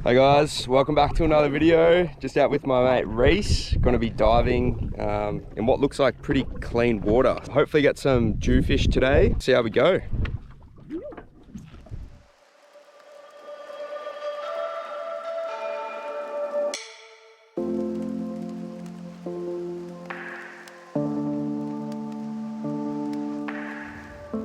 Hey guys, welcome back to another video. Just out with my mate Rees. Going to be diving in what looks like pretty clean water. Hopefully get some jewfish today. See how we go.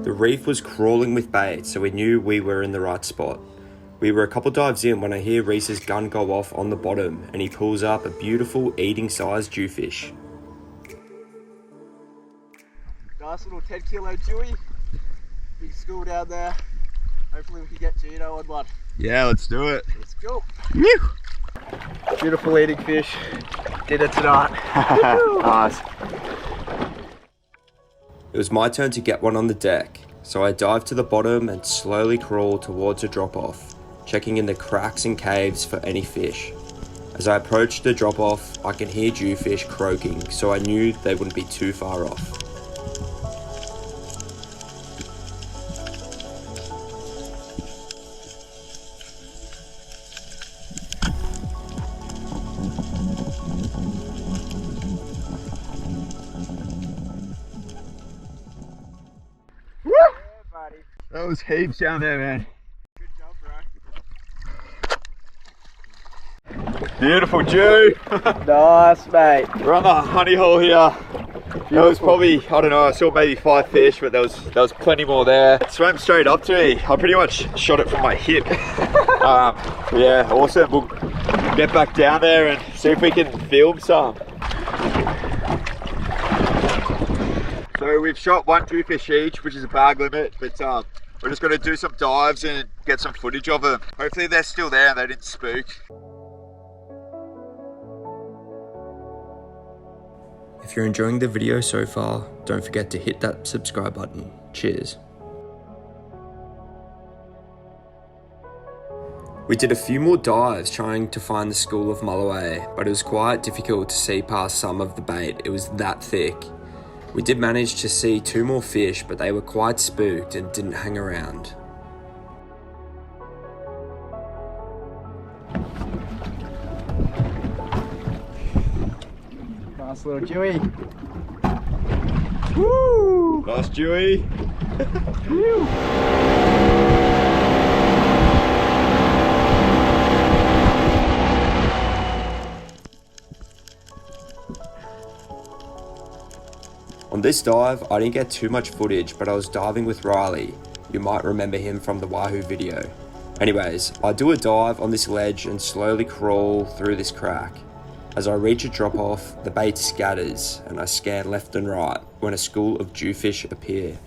The reef was crawling with bait, so we knew we were in the right spot. We were a couple dives in when I hear Rees's gun go off on the bottom and he pulls up a beautiful eating-sized jewfish. Nice little 10 kilo dewy. Big school down there. Hopefully we can get Gino on one. Yeah, let's do it. Let's go. Woo! Beautiful eating fish. Dinner tonight. Nice. It was my turn to get one on the deck, so I dived to the bottom and slowly crawled towards a drop-off, checking in the cracks and caves for any fish. As I approached the drop-off, I could hear jewfish croaking, so I knew they wouldn't be too far off. That was heaps down there, man. Good job, bro. Beautiful Jew. Nice, mate. We're on the honey hole here. There was probably, I don't know, I saw maybe 5 fish, but there was plenty more there. It swam straight up to me. I pretty much shot it from my hip. Yeah, awesome. We'll get back down there and see if we can film some. So we've shot 1 jewfish each, which is a bag limit, but we're just going to do some dives and get some footage of them. Hopefully they're still there and they didn't spook. If you're enjoying the video so far, don't forget to hit that subscribe button. Cheers. We did a few more dives trying to find the school of Mulloway, but it was quite difficult to see past some of the bait. It was that thick. We did manage to see 2 more fish, but they were quite spooked and didn't hang around. Nice little dewy. Woo! Nice Jewy. On this dive, I didn't get too much footage, but I was diving with Ryley. You might remember him from the Wahoo video. Anyways, I do a dive on this ledge and slowly crawl through this crack. As I reach a drop-off, the bait scatters and I scan left and right when a school of jewfish appear.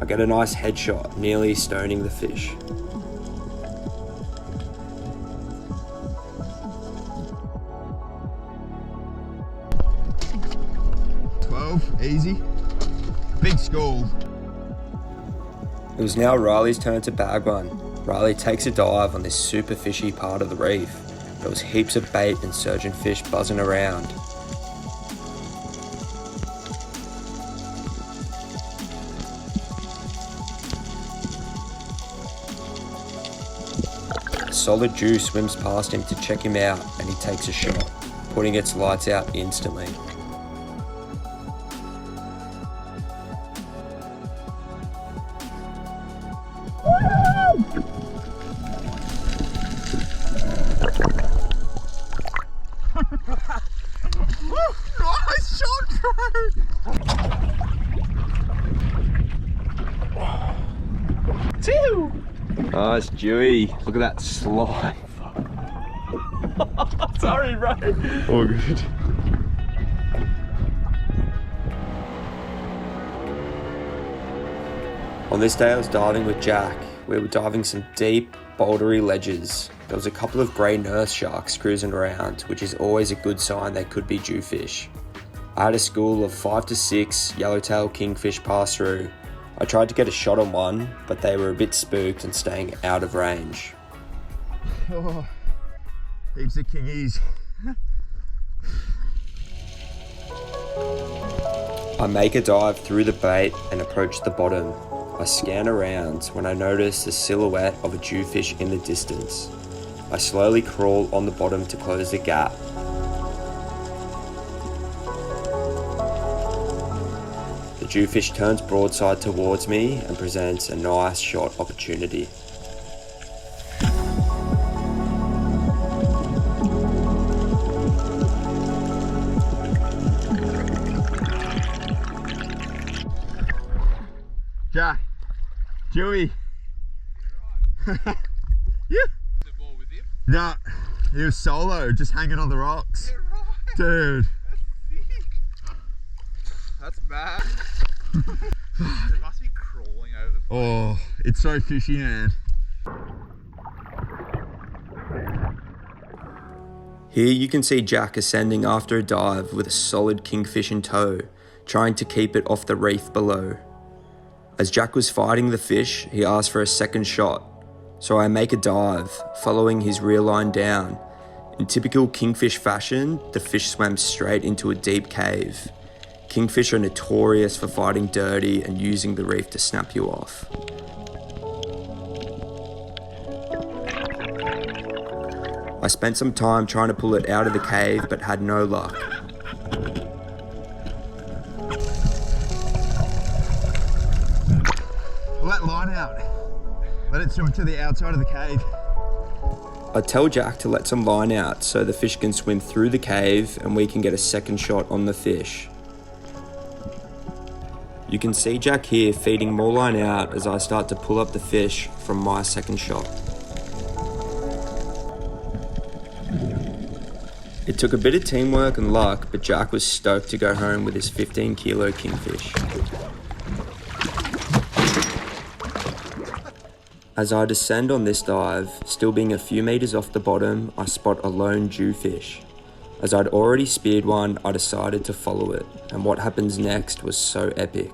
I get a nice headshot, nearly stoning the fish. Easy. Big school. It was now Ryley's turn to bag one. Ryley takes a dive on this super fishy part of the reef. There was heaps of bait and surgeon fish buzzing around. A solid Jew swims past him to check him out and he takes a shot, putting its lights out instantly. Nice shot, bro! Two! Nice Jewy. Look at that slime. Sorry, bro. All good. On this day I was diving with Jack. We were diving some deep, bouldery ledges. There was a couple of grey nurse sharks cruising around, which is always a good sign they could be jewfish. I had a school of 5 to 6 yellowtail kingfish pass through. I tried to get a shot on one, but they were a bit spooked and staying out of range. Oh, heaps of kingies. I make a dive through the bait and approach the bottom. I scan around when I notice the silhouette of a jewfish in the distance. I slowly crawl on the bottom to close the gap. The jewfish turns broadside towards me and presents a nice shot opportunity. Jack, Dewey. Yeah. The ball with him? Nah, he was solo, just hanging on the rocks. Yeah, right. Dude. That's mad. It must be crawling over the place. Oh, it's so fishy, man. Here you can see Jack ascending after a dive with a solid kingfish in tow, trying to keep it off the reef below. As Jack was fighting the fish, he asked for a second shot, so I make a dive, following his reel line down. In typical kingfish fashion, the fish swam straight into a deep cave. Kingfish are notorious for fighting dirty and using the reef to snap you off. I spent some time trying to pull it out of the cave but had no luck. Let line out. Let it swim to the outside of the cave. I tell Jack to let some line out so the fish can swim through the cave and we can get a second shot on the fish. You can see Jack here feeding more line out as I start to pull up the fish from my second shot. It took a bit of teamwork and luck, but Jack was stoked to go home with his 15-kilo kingfish. As I descend on this dive, still being a few meters off the bottom, I spot a lone jewfish. As I'd already speared one, I decided to follow it, and what happens next was so epic.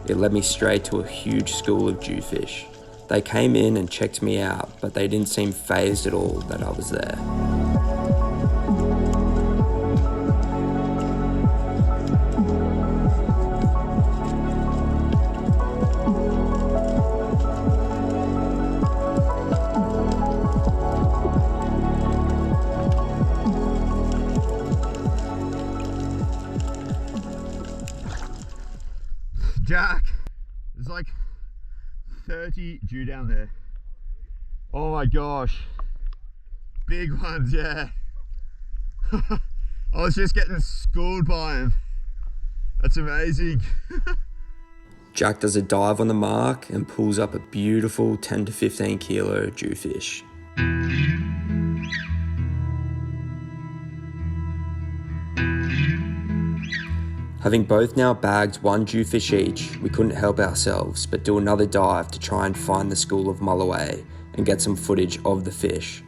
It led me straight to a huge school of jewfish. They came in and checked me out, but they didn't seem fazed at all that I was there. Jack, there's like 30 Jew down there. Oh my gosh. Big ones, yeah. I was just getting schooled by him. That's amazing. Jack does a dive on the mark and pulls up a beautiful 10 to 15 kilo jewfish. Having both now bagged one jewfish each, we couldn't help ourselves but do another dive to try and find the school of Mulloway and get some footage of the fish.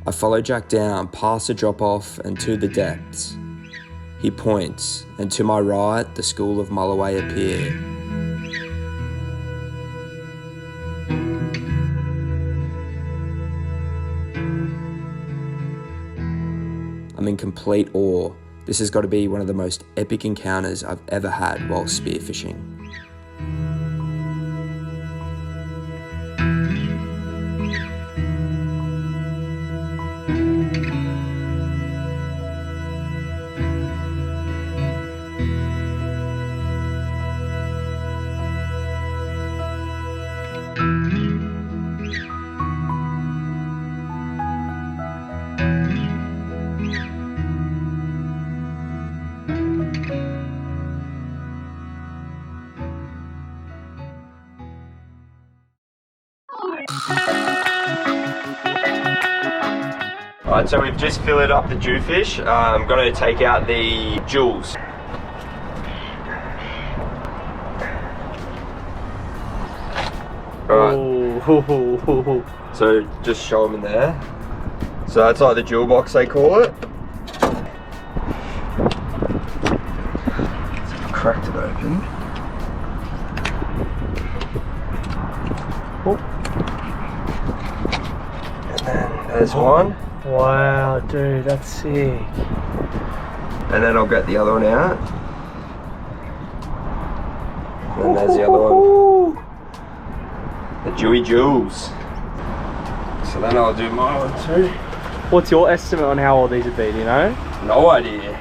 I follow Jack down past the drop-off and to the depths. He points, and to my right, the school of Mulloway appear. I'm in complete awe. This has got to be one of the most epic encounters I've ever had while spearfishing. Alright, so we've just filleted up the jewfish. I'm going to take out the jewels. Alright, so just show them in there. So that's like the jewel box they call it. Cracked it open. Oh. And then there's one. Wow, dude, that's sick. And then I'll get the other one out. And then there's the other one. The Dewy Jewels. So then I'll do my one too. What's your estimate on how old these would be, do you know? No idea.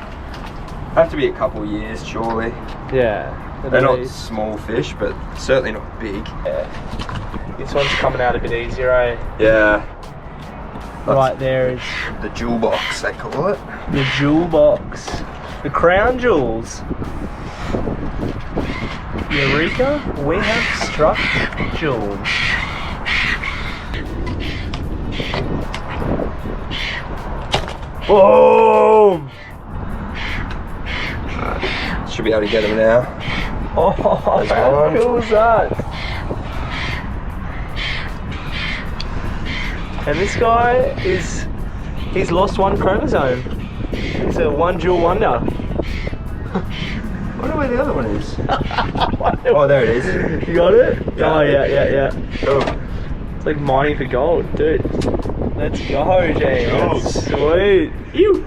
Have to be a couple years, surely. Yeah. They're not small fish, but certainly not big. Yeah. This one's coming out a bit easier, eh? Yeah. Right there is the jewel box, they call it. the jewel box. The crown jewels. Eureka, we have struck jewels. Boom! Should be able to get them now. Oh, how cool is that? And this guy he's lost one chromosome. He's a one jewel wonder. I wonder where the other one is. Oh, there it is. You got it? Yeah. Oh, yeah. Cool. It's like mining for gold, dude. Let's go, James. Oh. Sweet. Ew.